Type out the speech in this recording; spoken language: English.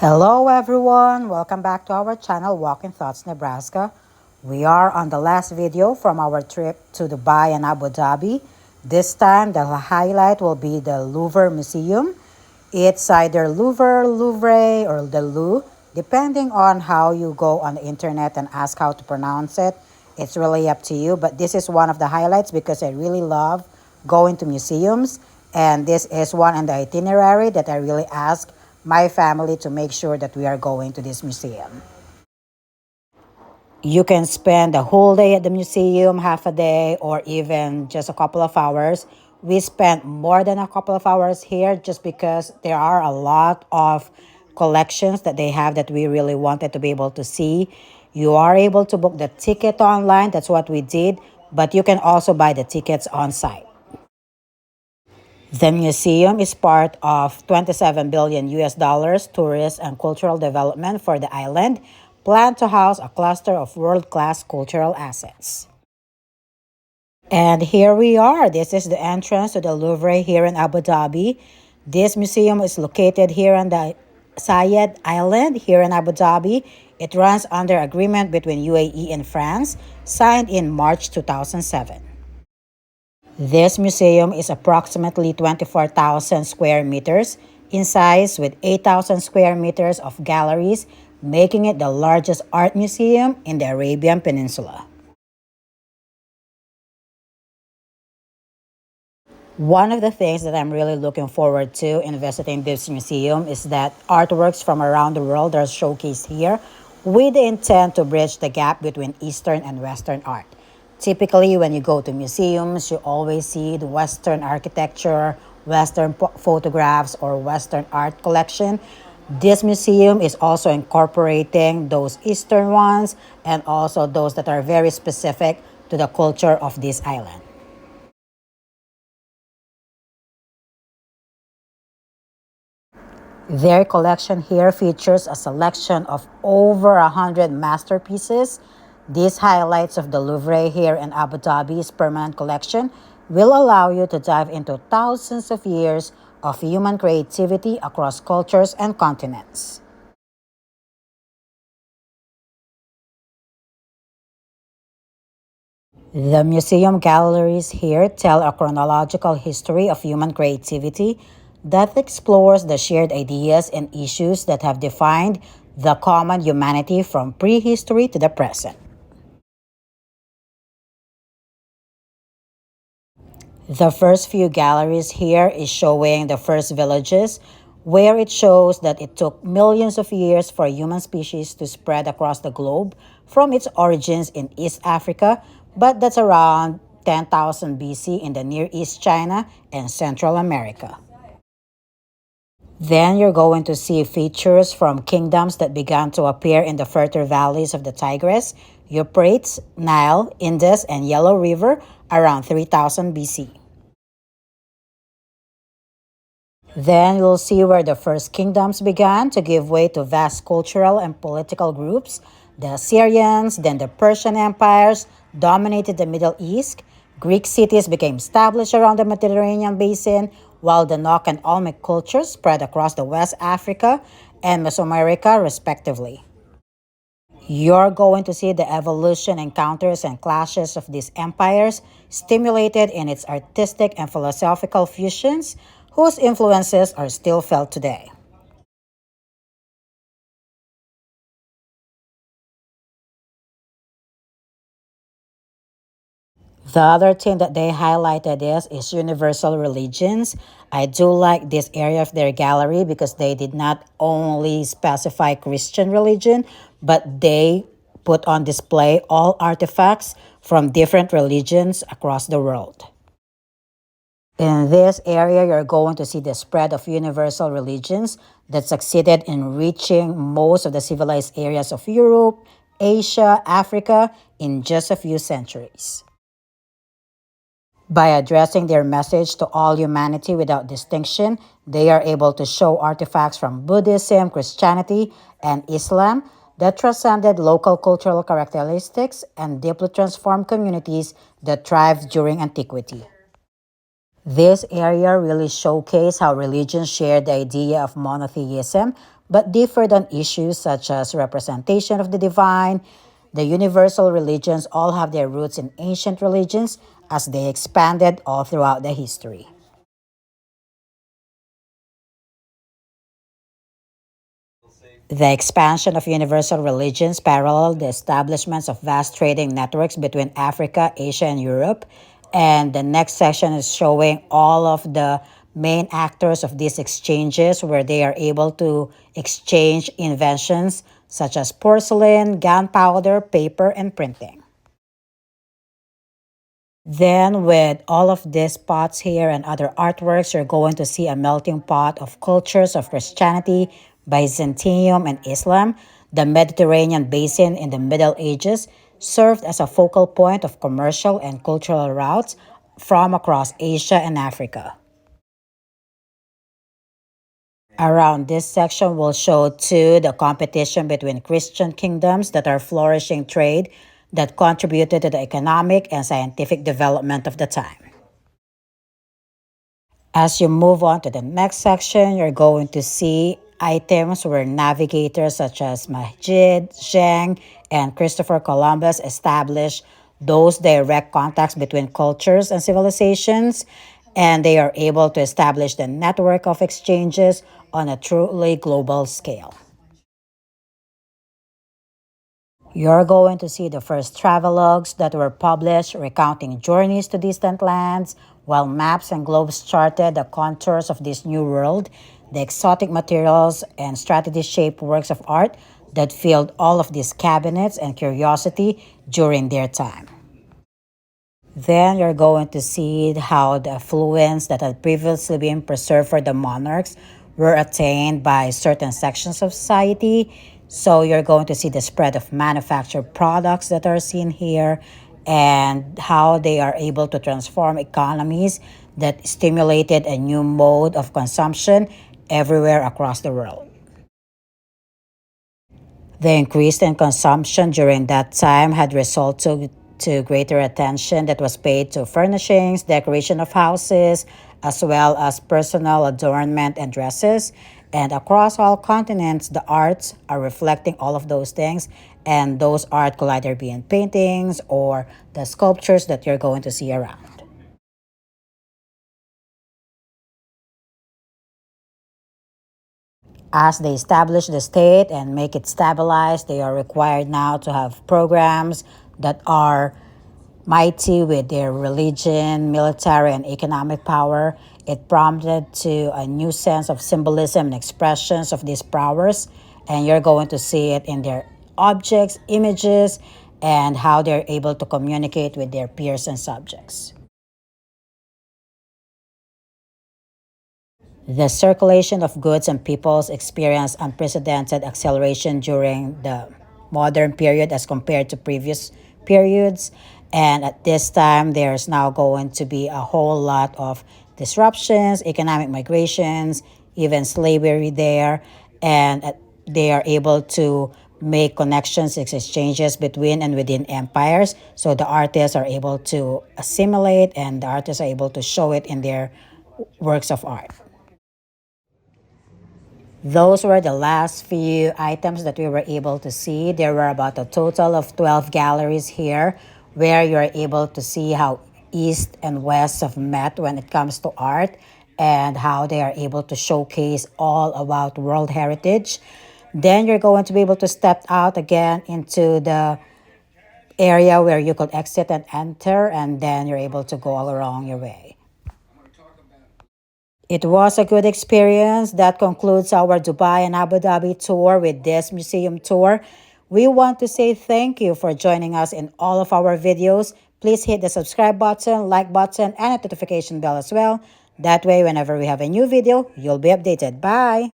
Hello everyone, welcome back to our channel Walking Thoughts Nebraska. We are on the last video from our trip to Dubai and Abu Dhabi. This time the highlight will be the Louvre Museum. It's either Louvre or the Louvre, depending on how you go on the internet and ask how to pronounce it. It's really up to you, but this is one of the highlights because I really love going to museums, and this is one in the itinerary that I really ask my family to make sure that we are going to this museum. You can spend a whole day at the museum, half a day, or even just a couple of hours. We spent more than a couple of hours here just because there are a lot of collections that they have that we really wanted to be able to see. You are able to book the ticket online, that's what we did, but you can also buy the tickets on site. The museum is part of 27 billion US dollars tourist and cultural development for the island, planned to house a cluster of world-class cultural assets. And here we are. This is the entrance to the Louvre here in Abu Dhabi. This museum is located here on the Sayed Island here in Abu Dhabi. It runs under agreement between UAE and France, signed in March 2007. This museum is approximately 24,000 square meters in size with 8,000 square meters of galleries, making it the largest art museum in the Arabian Peninsula. One of the things that I'm really looking forward to in visiting this museum is that artworks from around the world are showcased here with the intent to bridge the gap between Eastern and Western art. Typically, when you go to museums, you always see the Western architecture, Western photographs, or Western art collection. This museum is also incorporating those Eastern ones and also those that are very specific to the culture of this island. Their collection here features a selection of over 100 masterpieces. These highlights of the Louvre here in Abu Dhabi's permanent collection will allow you to dive into thousands of years of human creativity across cultures and continents. The museum galleries here tell a chronological history of human creativity that explores the shared ideas and issues that have defined the common humanity from prehistory to the present. The first few galleries here is showing the first villages, where it shows that it took millions of years for human species to spread across the globe from its origins in East Africa, but that's around 10,000 BC in the Near East China and Central America. Then you're going to see features from kingdoms that began to appear in the fertile valleys of the Tigris, Euphrates, Nile, Indus, and Yellow River around 3000 BC. Then you'll see where the first kingdoms began to give way to vast cultural and political groups. The Assyrians, then the Persian empires dominated the Middle East. Greek cities became established around the Mediterranean basin, while the Nok and Olmec cultures spread across the West Africa and Mesoamerica, respectively. You're going to see the evolution, encounters, and clashes of these empires, stimulated in its artistic and philosophical fusions, whose influences are still felt today. The other thing that they highlighted is universal religions. I do like this area of their gallery because they did not only specify Christian religion, but they put on display all artifacts from different religions across the world. In this area, you're going to see the spread of universal religions that succeeded in reaching most of the civilized areas of Europe, Asia, Africa in just a few centuries. By addressing their message to all humanity without distinction, they are able to show artifacts from Buddhism, Christianity, and Islam that transcended local cultural characteristics and deeply transformed communities that thrived during antiquity. This area really showcased how religions shared the idea of monotheism, but differed on issues such as representation of the divine. The universal religions all have their roots in ancient religions as they expanded all throughout the history. The expansion of universal religions paralleled the establishments of vast trading networks between Africa, Asia, and Europe. And the next section is showing all of the main actors of these exchanges where they are able to exchange inventions such as porcelain, gunpowder, paper, and printing. Then, with all of these pots here and other artworks, you're going to see a melting pot of cultures of Christianity, Byzantium, and Islam. The Mediterranean basin in the Middle Ages served as a focal point of commercial and cultural routes from across Asia and Africa. Around this section will show too the competition between Christian kingdoms that are flourishing trade that contributed to the economic and scientific development of the time. As you move on to the next section, you're going to see items where navigators such as Majid, Zheng, and Christopher Columbus established those direct contacts between cultures and civilizations, and they are able to establish the network of exchanges on a truly global scale. You're going to see the first travelogues that were published recounting journeys to distant lands, while maps and globes charted the contours of this new world, the exotic materials and strategy shaped works of art that filled all of these cabinets and curiosity during their time. Then you're going to see how the affluence that had previously been preserved for the monarchs were attained by certain sections of society. So you're going to see the spread of manufactured products that are seen here and how they are able to transform economies that stimulated a new mode of consumption everywhere across the world. The increase in consumption during that time had resulted to greater attention that was paid to furnishings, decoration of houses, as well as personal adornment and dresses. And across all continents, the arts are reflecting all of those things. And those art could either be in paintings or the sculptures that you're going to see around. As they establish the state and make it stabilized, they are required now to have programs that are mighty with their religion, military, and economic power. It prompted to a new sense of symbolism and expressions of these powers, and you're going to see it in their objects, images, and how they're able to communicate with their peers and subjects. The circulation of goods and peoples experienced unprecedented acceleration during the modern period as compared to previous periods. And at this time, there's now going to be a whole lot of disruptions, economic migrations, even slavery there. And they are able to make connections, exchanges between and within empires. So the artists are able to assimilate and the artists are able to show it in their works of art. Those were the last few items that we were able to see. There were about a total of 12 galleries here where you're able to see how East and West have met when it comes to art and how they are able to showcase all about world heritage. Then you're going to be able to step out again into the area where you could exit and enter, and then you're able to go all along your way. It was a good experience. That concludes our Dubai and Abu Dhabi tour with this museum tour. We want to say thank you for joining us in all of our videos. Please hit the subscribe button, like button, and a notification bell as well. That way, whenever we have a new video, you'll be updated. Bye!